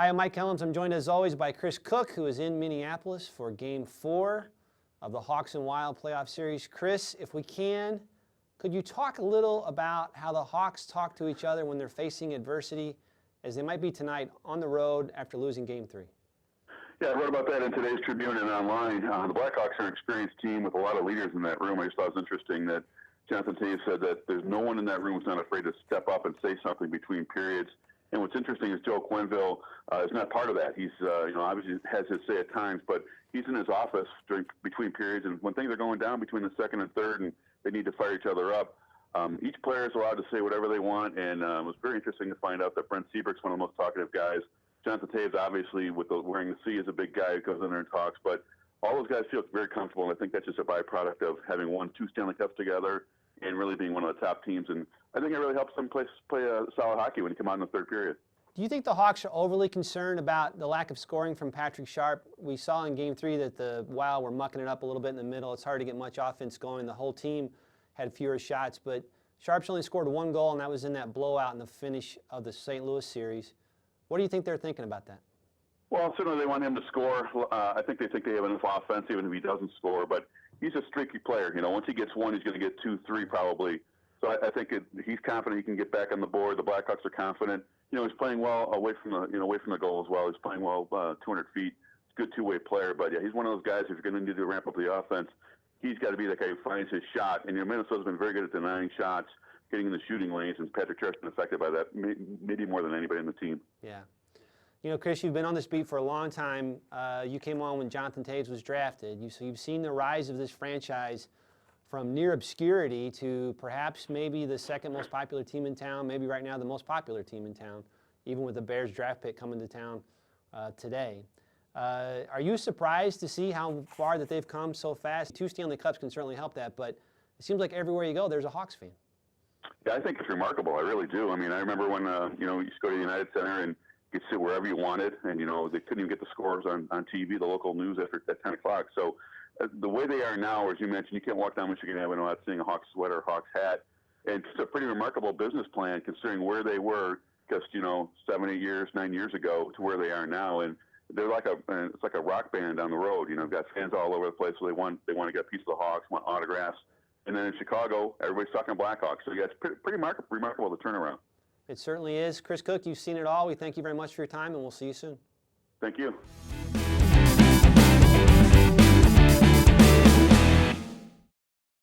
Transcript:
Hi, I'm Mike Kellams. I'm joined as always by Chris Kuc, who is in Minneapolis for Game 4 of the Hawks and Wild playoff series. Chris, if we can, could you talk a little about how the Hawks talk to each other when they're facing adversity, as they might be tonight on the road after losing Game 3? Yeah, I wrote about that in today's Tribune and online. The Blackhawks are an experienced team with a lot of leaders in that room. I just thought it was interesting that Jonathan Toews said that there's no one in that room who's not afraid to step up and say something between periods. And what's interesting is Joe Quenneville is not part of that. He's, obviously has his say at times, but he's in his office between periods. And when things are going down between the second and third and they need to fire each other up, each player is allowed to say whatever they want. And it was very interesting to find out that Brent Seabrook's one of the most talkative guys. Jonathan Toews, obviously, with wearing the C, is a big guy who goes in there and talks. But all those guys feel very comfortable, and I think that's just a byproduct of having won 2 Stanley Cups together and really being one of the top teams. And I think it really helps them play solid hockey when you come out in the third period. Do you think the Hawks are overly concerned about the lack of scoring from Patrick Sharp? We saw in Game 3 that the Wild were mucking it up a little bit in the middle. It's hard to get much offense going. The whole team had fewer shots, but Sharp's only scored 1 goal, and that was in that blowout in the finish of the St. Louis series. What do you think they're thinking about that? Well, certainly they want him to score. I think they have enough offense even if he doesn't score, but he's a streaky player. You know, once he gets 1, he's going to get 2, 3 probably. So I think he's confident he can get back on the board. The Blackhawks are confident. You know, he's playing well away from the goal as well. He's playing well 200 feet. He's a good two-way player, but yeah, he's one of those guys who's going to need to ramp up the offense. He's got to be the guy who finds his shot. And Minnesota's been very good at denying shots, getting in the shooting lanes, and Patrick Sharp's been affected by that maybe more than anybody in the team. Yeah. You know, Chris, you've been on this beat for a long time. You came on when Jonathan Toews was drafted. So you've seen the rise of this franchise from near obscurity to perhaps maybe the second most popular team in town, maybe right now the most popular team in town, even with the Bears draft pick coming to town today. Are you surprised to see how far that they've come so fast? 2 Stanley Cups can certainly help that, but it seems like everywhere you go, there's a Hawks fan. Yeah, I think it's remarkable. I really do. I mean, I remember when, you used to go to the United Center and you could sit wherever you wanted, and, they couldn't even get the scores on TV, the local news at 10 o'clock. So the way they are now, as you mentioned, you can't walk down Michigan Avenue without seeing a Hawks sweater, Hawks hat. And it's a pretty remarkable business plan considering where they were just, 7, 8 years, 9 years ago to where they are now. And they're it's like a rock band down the road. Got fans all over the place, so they want to get a piece of the Hawks, want autographs. And then in Chicago, everybody's talking Blackhawks. So, yeah, it's pretty remarkable, the turnaround. It certainly is. Chris Kuc, you've seen it all. We thank you very much for your time, and we'll see you soon. Thank you.